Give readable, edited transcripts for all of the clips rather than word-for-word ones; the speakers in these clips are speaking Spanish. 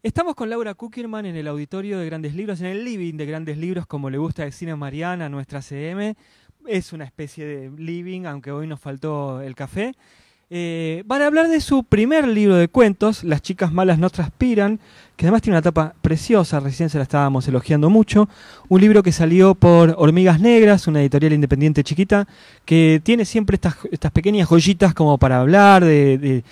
Estamos con Laura Kuckerman en el auditorio de Grandes Libros, en el living de Grandes Libros, como le gusta decir a Mariana, nuestra CM. Es una especie de living, aunque hoy nos faltó el café. Van a hablar de su primer libro de cuentos, Las chicas malas no transpiran, que además tiene una tapa preciosa, recién se la estábamos elogiando mucho. Un libro que salió por Hormigas Negras, una editorial independiente chiquita, que tiene siempre estas pequeñas joyitas como para hablar de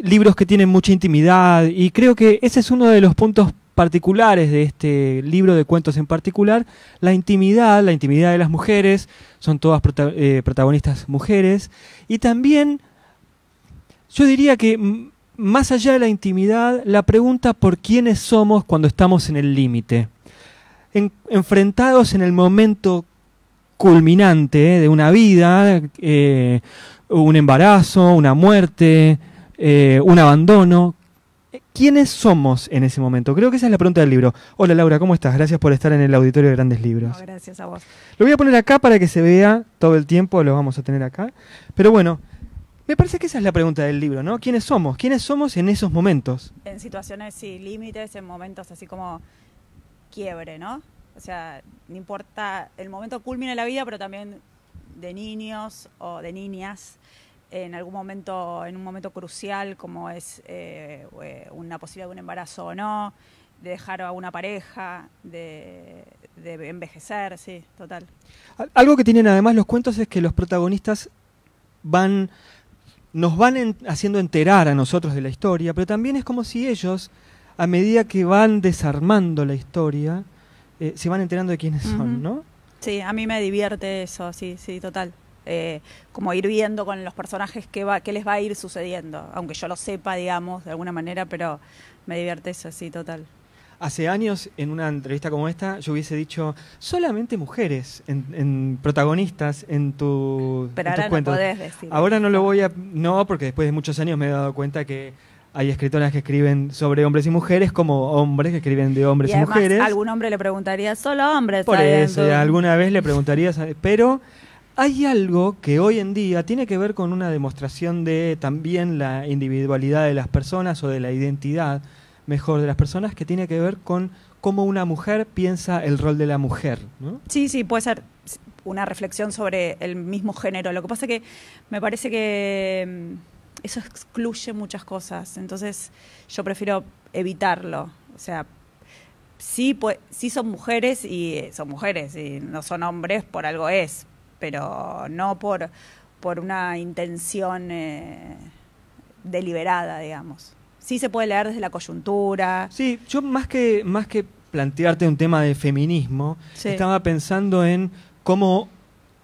libros que tienen mucha intimidad, y creo que ese es uno de los puntos particulares de este libro de cuentos en particular, la intimidad de las mujeres. Son todas protagonistas mujeres, y también yo diría que más allá de la intimidad, la pregunta por quiénes somos cuando estamos en el límite, enfrentados en el momento culminante de una vida, un embarazo, una muerte, un abandono. ¿Quiénes somos en ese momento? Creo que esa es la pregunta del libro. Hola Laura, ¿cómo estás? Gracias por estar en el auditorio de Grandes Libros. No, gracias a vos. Lo voy a poner acá para que se vea todo el tiempo, lo vamos a tener acá. Pero bueno, me parece que esa es la pregunta del libro, ¿no? ¿Quiénes somos? ¿Quiénes somos en esos momentos? En situaciones, sí, límites, en momentos así como quiebre, ¿no? O sea, no importa el momento culmine de la vida, pero también de niños o de niñas, en algún momento, en un momento crucial como es una posibilidad de un embarazo o no, de dejar a una pareja, de envejecer, sí, total. Algo que tienen además los cuentos es que los protagonistas nos van haciendo enterar a nosotros de la historia, pero también es como si ellos, a medida que van desarmando la historia, se van enterando de quiénes son, ¿no? Sí, a mí me divierte eso, sí, sí, total. Como ir viendo con los personajes qué les va a ir sucediendo, aunque yo lo sepa, digamos, de alguna manera, pero me divierte eso, sí, total. Hace años, en una entrevista como esta, yo hubiese dicho solamente mujeres en protagonistas en tus cuentos. Pero ahora no podés decir. Ahora no lo voy a... No, porque después de muchos años me he dado cuenta que hay escritoras que escriben sobre hombres y mujeres como hombres que escriben de hombres y además, mujeres. A algún hombre le preguntaría, solo hombres. Por eso, alguna vez le preguntarías... Pero hay algo que hoy en día tiene que ver con una demostración de también la individualidad de las personas, o de la identidad, mejor, de las personas, que tiene que ver con cómo una mujer piensa el rol de la mujer, ¿no? Sí, sí, puede ser una reflexión sobre el mismo género. Lo que pasa es que me parece que eso excluye muchas cosas, entonces yo prefiero evitarlo. O sea, sí, sí son mujeres y no son hombres, por algo es, pero no por una intención deliberada, digamos. Sí se puede leer desde la coyuntura. Sí, yo más que plantearte un tema de feminismo, sí, estaba pensando en cómo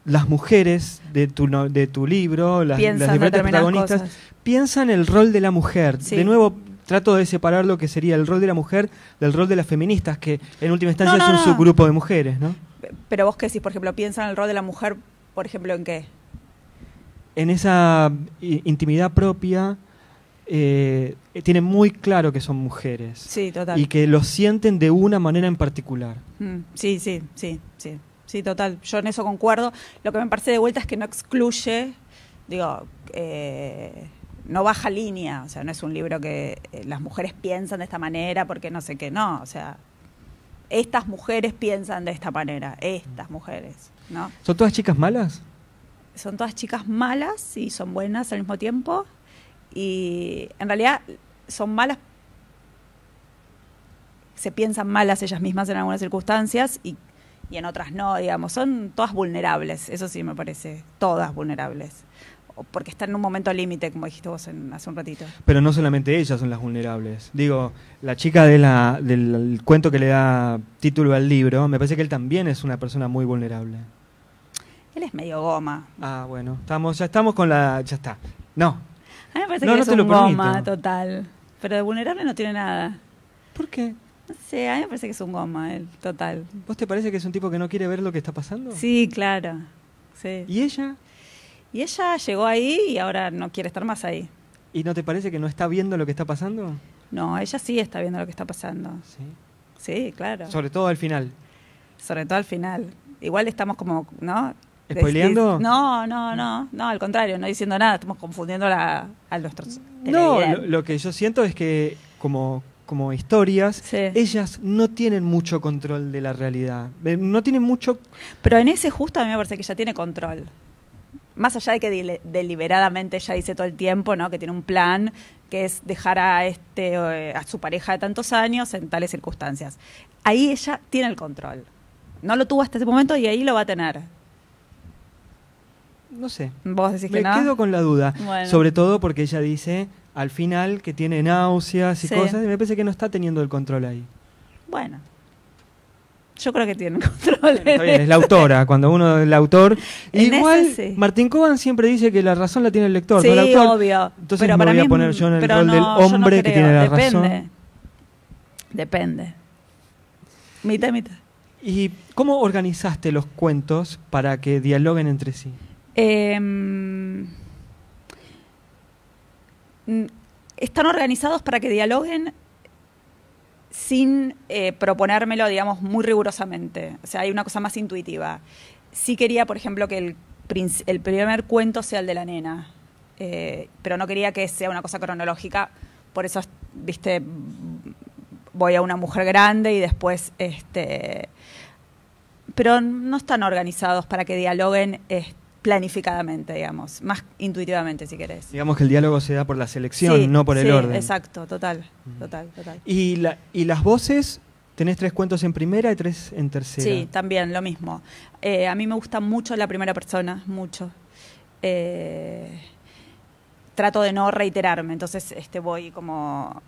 las mujeres de tu libro, las diferentes protagonistas, piensan el rol de la mujer. Sí. De nuevo, trato de separar lo que sería el rol de la mujer del rol de las feministas, que en última instancia es un subgrupo de mujeres, ¿no? Pero vos qué decís, por ejemplo, piensan el rol de la mujer, por ejemplo, ¿en qué? En esa intimidad propia. Tienen muy claro que son mujeres. Sí, total. Y que lo sienten de una manera en particular. Sí, total. Yo en eso concuerdo. Lo que me parece de vuelta es que no excluye, digo, no baja línea. O sea, no es un libro que las mujeres piensan de esta manera porque no sé qué, no. O sea, estas mujeres piensan de esta manera, estas mujeres, ¿no? ¿Son todas chicas malas? Son todas chicas malas y son buenas al mismo tiempo. Y en realidad son malas, se piensan malas ellas mismas en algunas circunstancias y en otras no, digamos. Son todas vulnerables, eso sí me parece, todas vulnerables. Porque están en un momento límite, como dijiste vos hace un ratito. Pero no solamente ellas son las vulnerables. Digo, la chica del cuento que le da título al libro, me parece que él también es una persona muy vulnerable. Él es medio goma. Ah, bueno, ya estamos con la... Ya está. No. A mí me parece que es un goma total. Pero de vulnerable no tiene nada. ¿Por qué? No sé, a mí me parece que es un goma, él, total. ¿Vos te parece que es un tipo que no quiere ver lo que está pasando? Sí, claro. Sí. ¿Y ella? Y ella llegó ahí y ahora no quiere estar más ahí. ¿Y no te parece que no está viendo lo que está pasando? No, ella sí está viendo lo que está pasando. Sí. Sí, claro. Sobre todo al final. Sobre todo al final. Igual estamos como, ¿no? ¿Spoileando? No, al contrario, no diciendo nada, estamos confundiendo a nuestros televidentes. No, lo que yo siento es que como como historias, Sí. ellas no tienen mucho control de la realidad. No tienen mucho... Pero en ese justo a mí me parece que ella tiene control. Más allá de que deliberadamente ella dice todo el tiempo, ¿no? Que tiene un plan que es dejar a su pareja de tantos años en tales circunstancias. Ahí ella tiene el control. No lo tuvo hasta ese momento y ahí lo va a tener. No sé. ¿Vos decís Me que no? quedo con la duda. Bueno. Sobre todo porque ella dice al final que tiene náuseas y Sí. cosas, y me parece que no está teniendo el control ahí. Bueno. Yo creo que tiene control. Está bien, es la autora. Cuando uno es el autor. En Igual, ese sí. Martín Coban siempre dice que la razón la tiene el lector, Sí, no el autor. obvio. Entonces Pero me para voy a mí poner yo en el pero rol no, del yo no hombre que creo. tiene la Depende. razón. Depende. Mitad, mitad. ¿Y cómo organizaste los cuentos para que dialoguen entre sí? Están organizados para que dialoguen sin proponérmelo, digamos, muy rigurosamente. O sea, hay una cosa más intuitiva. Sí quería, por ejemplo, que el primer cuento sea el de la nena, pero no quería que sea una cosa cronológica. Por eso, viste, voy a una mujer grande y después... pero no están organizados para que dialoguen planificadamente, digamos, más intuitivamente, si querés. Digamos que el diálogo se da por la selección, Sí, no por el sí, orden. exacto, total. ¿Y las voces? ¿Tenés 3 cuentos en primera y 3 en tercera? Sí, también, lo mismo. A mí me gusta mucho la primera persona, mucho. Trato de no reiterarme, entonces voy como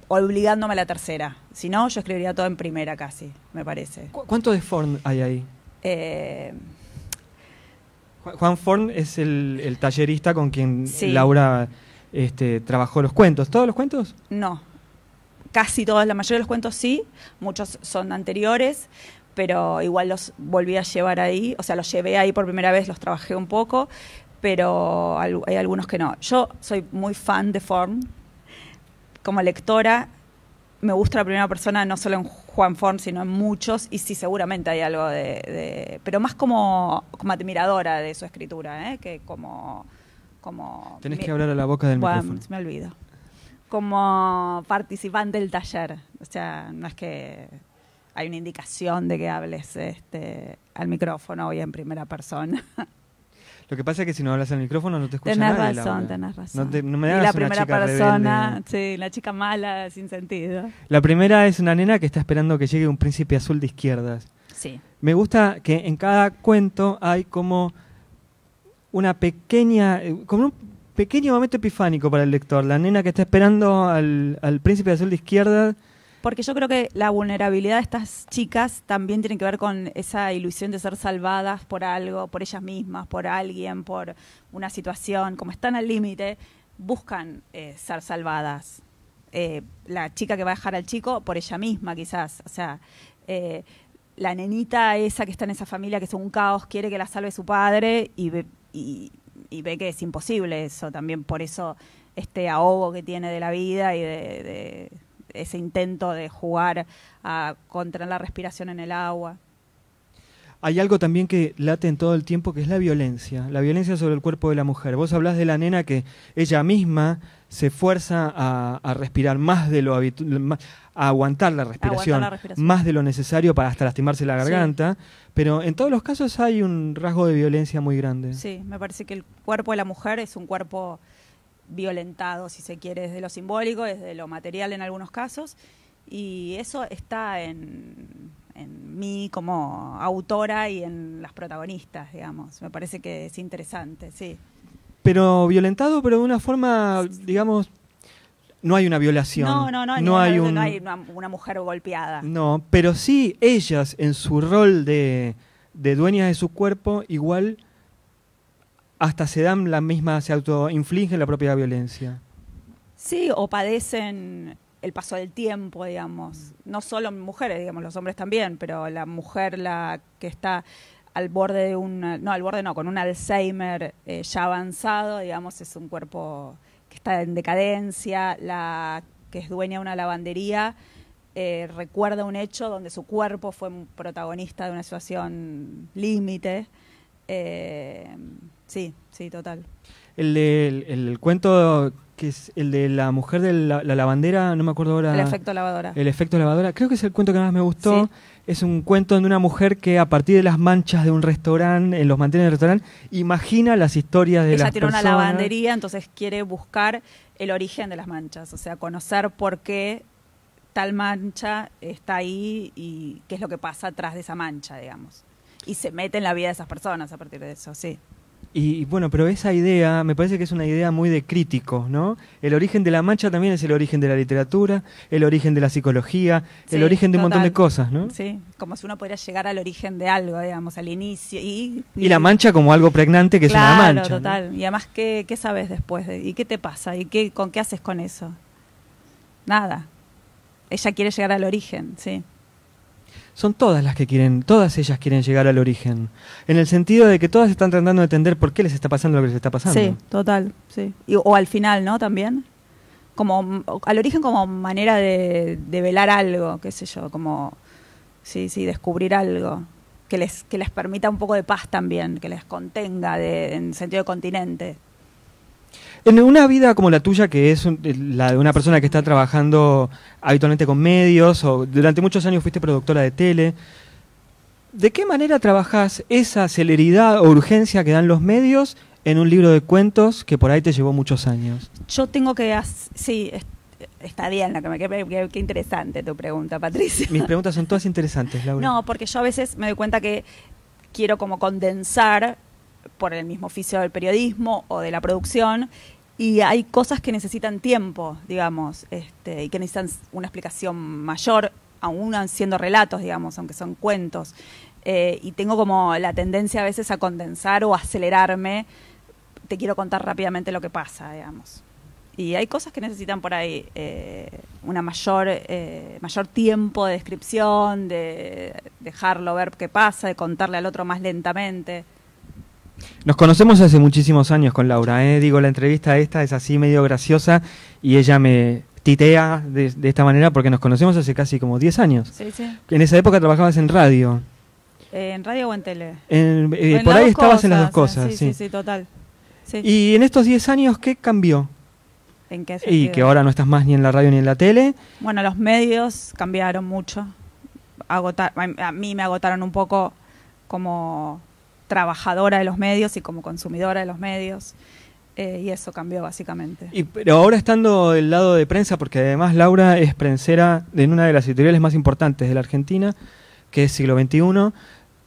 obligándome a la tercera. Si no, yo escribiría todo en primera casi, me parece. ¿Cuánto de Forn hay ahí? Juan Forn es el tallerista con quien Sí. Laura trabajó los cuentos. ¿Todos los cuentos? No, casi todos, la mayoría de los cuentos sí, muchos son anteriores, pero igual los volví a llevar ahí, o sea, los llevé ahí por primera vez, los trabajé un poco, pero hay algunos que no. Yo soy muy fan de Forn. Como lectora, me gusta la primera persona, no solo en Juan Forn, sino en muchos, y sí, seguramente hay algo pero más como admiradora de su escritura, que como Tenés que hablar a la boca del bueno, micrófono. se me olvido. Como participante del taller. O sea, no es que hay una indicación de que hables al micrófono y en primera persona. Lo que pasa es que si no hablas al micrófono no te escucha nadie, Laura. Tenés razón. No me y hagas la una primera chica persona, rebelde. sí, la chica mala, sin sentido. La primera es una nena que está esperando que llegue un príncipe azul de izquierdas. Sí. Me gusta que en cada cuento hay como una pequeña, como un pequeño momento epifánico para el lector. La nena que está esperando al príncipe azul de izquierdas. Porque yo creo que la vulnerabilidad de estas chicas también tiene que ver con esa ilusión de ser salvadas por algo, por ellas mismas, por alguien, por una situación. Como están al límite, buscan ser salvadas. La chica que va a dejar al chico, por ella misma quizás. O sea, la nenita esa que está en esa familia que es un caos, quiere que la salve su padre y ve que es imposible eso. También por eso este ahogo que tiene de la vida y de ese intento de jugar a controlar la respiración en el agua. Hay algo también que late en todo el tiempo, que es la violencia sobre el cuerpo de la mujer. Vos hablás de la nena que ella misma se fuerza a respirar más de lo habitual, a aguantar la respiración, más de lo necesario para hasta lastimarse la garganta, sí. Pero en todos los casos hay un rasgo de violencia muy grande. Sí, me parece que el cuerpo de la mujer es un cuerpo violentado, si se quiere, desde lo simbólico, desde lo material en algunos casos, y eso está en mí como autora y en las protagonistas, digamos. Me parece que es interesante, sí. Pero violentado, pero de una forma, digamos, no hay una violación. No hay una mujer golpeada. No, pero sí ellas en su rol de dueñas de su cuerpo, igual hasta se autoinfligen la propia violencia. Sí, o padecen el paso del tiempo, digamos. No solo mujeres, digamos, los hombres también, pero la mujer, la que está al borde de con un Alzheimer ya avanzado, digamos, es un cuerpo que está en decadencia. La que es dueña de una lavandería recuerda un hecho donde su cuerpo fue un protagonista de una situación límite. Sí, total. El cuento que es el de la mujer de la lavandera, no me acuerdo ahora. El efecto lavadora. El efecto lavadora, creo que es el cuento que más me gustó. Sí. Es un cuento de una mujer que a partir de las manchas de un restaurante, en los manteles del restaurante, imagina las historias de Ella las tiene personas. una lavandería, entonces quiere buscar el origen de las manchas, o sea, conocer por qué tal mancha está ahí y qué es lo que pasa atrás de esa mancha, digamos. Y se mete en la vida de esas personas a partir de eso, sí. Y bueno, pero esa idea, me parece que es una idea muy de críticos, ¿no? El origen de la mancha también es el origen de la literatura, el origen de la psicología, Sí, el origen de un montón de total. cosas, ¿no? Sí, como si uno pudiera llegar al origen de algo, digamos, al inicio. Y la mancha como algo pregnante que claro, es una mancha. Total. ¿No? Y además, ¿qué sabes después? ¿Y qué te pasa? ¿Y con qué haces con eso? Nada. Ella quiere llegar al origen, sí. Son todas todas ellas quieren llegar al origen. En el sentido de que todas están tratando de entender por qué les está pasando lo que les está pasando. Sí, total, sí. O al final, ¿no? También. Como al origen como manera de velar algo, qué sé yo, como sí, descubrir algo que les permita un poco de paz también, que les contenga en sentido de continente. En una vida como la tuya, que es la de una persona que está trabajando habitualmente con medios, o durante muchos años fuiste productora de tele, ¿de qué manera trabajás esa celeridad o urgencia que dan los medios en un libro de cuentos que por ahí te llevó muchos años? Yo tengo que... Sí, está bien, qué interesante tu pregunta, Patricia. Mis preguntas son todas interesantes, Laura. No, porque yo a veces me doy cuenta que quiero como condensar por el mismo oficio del periodismo o de la producción, y hay cosas que necesitan tiempo, digamos, y que necesitan una explicación mayor, aún siendo relatos, digamos, aunque son cuentos. Y tengo como la tendencia a veces a condensar o acelerarme. Te quiero contar rápidamente lo que pasa, digamos. Y hay cosas que necesitan por ahí una mayor tiempo de descripción, de dejarlo ver qué pasa, de contarle al otro más lentamente. Nos conocemos hace muchísimos años con Laura, ¿eh? Digo, la entrevista esta es así medio graciosa y ella me titea de esta manera porque nos conocemos hace casi como 10 años. Sí, sí. En esa época trabajabas en radio. ¿En radio o en tele? Por ahí estabas en las dos cosas. Sí, total. Sí. Y en estos 10 años, ¿qué cambió? ¿En qué sentido? Y que ahora no estás más ni en la radio ni en la tele. Bueno, los medios cambiaron mucho. A mí me agotaron un poco como trabajadora de los medios y como consumidora de los medios, y eso cambió básicamente. Pero ahora estando del lado de prensa, porque además Laura es prensera en una de las editoriales más importantes de la Argentina, que es Siglo XXI,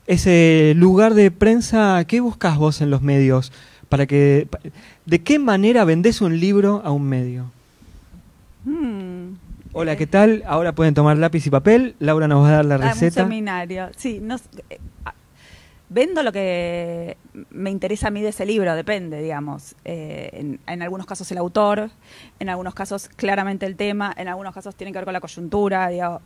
ese lugar de prensa, ¿qué buscas vos en los medios? ¿De qué manera vendés un libro a un medio? Hola, ¿qué tal? Ahora pueden tomar lápiz y papel, Laura nos va a dar la receta. Un seminario, sí, vendo lo que me interesa a mí de ese libro, depende, digamos. En algunos casos el autor, en algunos casos claramente el tema, en algunos casos tienen que ver con la coyuntura. Digamos,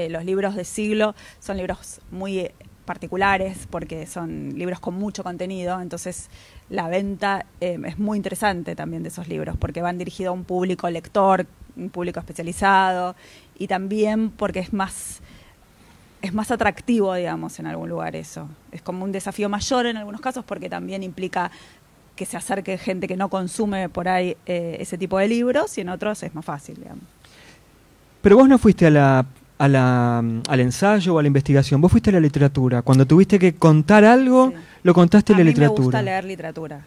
los libros de siglo son libros muy particulares porque son libros con mucho contenido, entonces la venta es muy interesante también de esos libros porque van dirigidos a un público lector, un público especializado, y también porque es más atractivo, digamos, en algún lugar eso. Es como un desafío mayor en algunos casos porque también implica que se acerque gente que no consume por ahí ese tipo de libros, y en otros es más fácil, digamos. Pero vos no fuiste al ensayo o a la investigación, vos fuiste a la literatura. Cuando tuviste que contar algo, sí, lo contaste en la literatura. A mí me gusta leer literatura.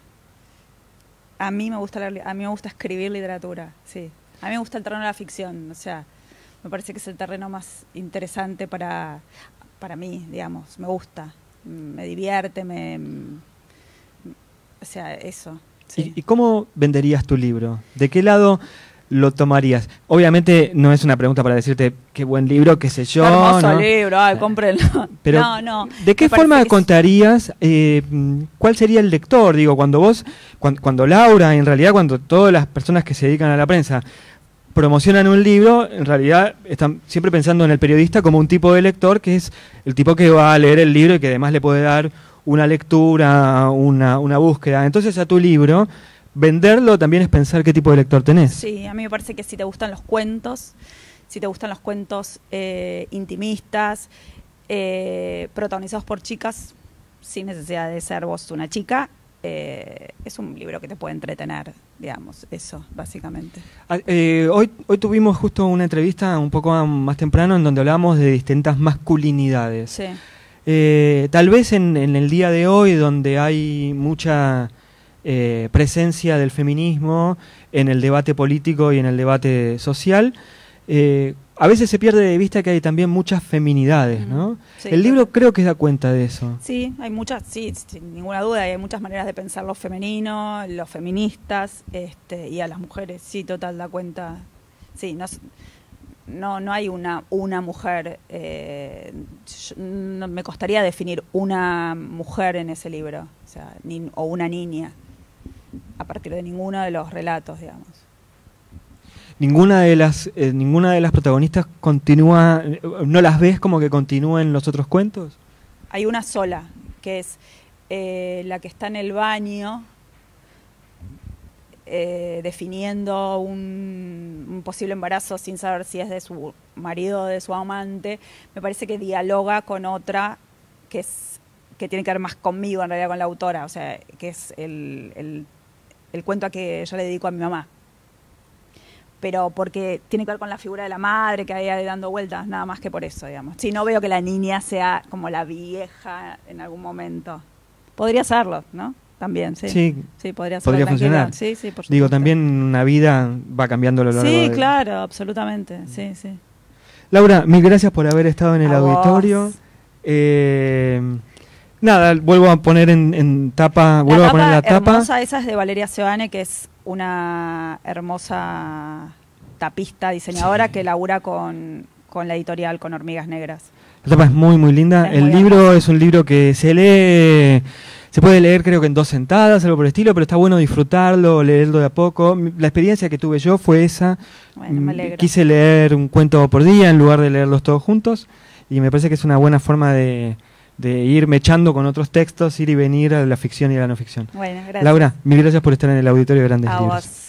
A mí me gusta escribir literatura, sí. A mí me gusta el terreno de la ficción, o sea, me parece que es el terreno más interesante para mí, digamos. Me gusta, me divierte, o sea, eso. Sí. ¿Y cómo venderías tu libro? ¿De qué lado lo tomarías? Obviamente no es una pregunta para decirte qué buen libro, qué sé yo. Qué hermoso ¿no? libro, cómprenlo. Pero, no. ¿de qué forma contarías? ¿Cuál sería el lector? Digo, cuando Laura, en realidad cuando todas las personas que se dedican a la prensa promocionan un libro, en realidad están siempre pensando en el periodista como un tipo de lector, que es el tipo que va a leer el libro y que además le puede dar una lectura, una búsqueda. Entonces a tu libro, venderlo también es pensar qué tipo de lector tenés. Sí, a mí me parece que si te gustan los cuentos, intimistas, protagonizados por chicas, sin necesidad de ser vos una chica, es un libro que te puede entretener, digamos, eso, básicamente. Hoy tuvimos justo una entrevista un poco más temprano en donde hablábamos de distintas masculinidades. Sí. Tal vez en el día de hoy, donde hay mucha presencia del feminismo en el debate político y en el debate social, a veces se pierde de vista que hay también muchas feminidades, ¿no? Sí, el libro creo que da cuenta de eso. Sí, hay muchas, sí, sin ninguna duda, hay muchas maneras de pensar lo femenino, los feministas, y a las mujeres, sí, total, da cuenta. Sí, no hay una mujer, me costaría definir una mujer en ese libro, o sea, o una niña, a partir de ninguno de los relatos, digamos. Ninguna de las protagonistas continúa, ¿no las ves como que continúan los otros cuentos? Hay una sola, que es la que está en el baño definiendo un posible embarazo sin saber si es de su marido o de su amante. Me parece que dialoga con otra que tiene que ver más conmigo, en realidad con la autora, o sea, que es el cuento a que yo le dedico a mi mamá. Pero porque tiene que ver con la figura de la madre que hay dando vueltas, nada más que por eso, digamos. Si no veo que la niña sea como la vieja en algún momento. Podría serlo, ¿no? También, sí. Sí, podría funcionar. Sí, por supuesto. Digo, también una vida va cambiando a lo largo de... Sí, claro, absolutamente, sí. Laura, mil gracias por haber estado en el auditorio. Nada, vuelvo a poner en tapa, vuelvo a poner la tapa. Hermosa, esa es de Valeria Seoane, que es una hermosa tapista, diseñadora, que labura con la editorial, con Hormigas Negras. La tapa es muy, muy linda. El libro es un libro que se lee, se puede leer creo que en 2 sentadas, algo por el estilo, pero está bueno disfrutarlo, leerlo de a poco. La experiencia que tuve yo fue esa. Bueno, me alegra. Quise leer un cuento por día en lugar de leerlos todos juntos, y me parece que es una buena forma de ir mechando con otros textos, ir y venir a la ficción y a la no ficción. Bueno, gracias. Laura, mil gracias por estar en el auditorio de Grandes Libros. Vos.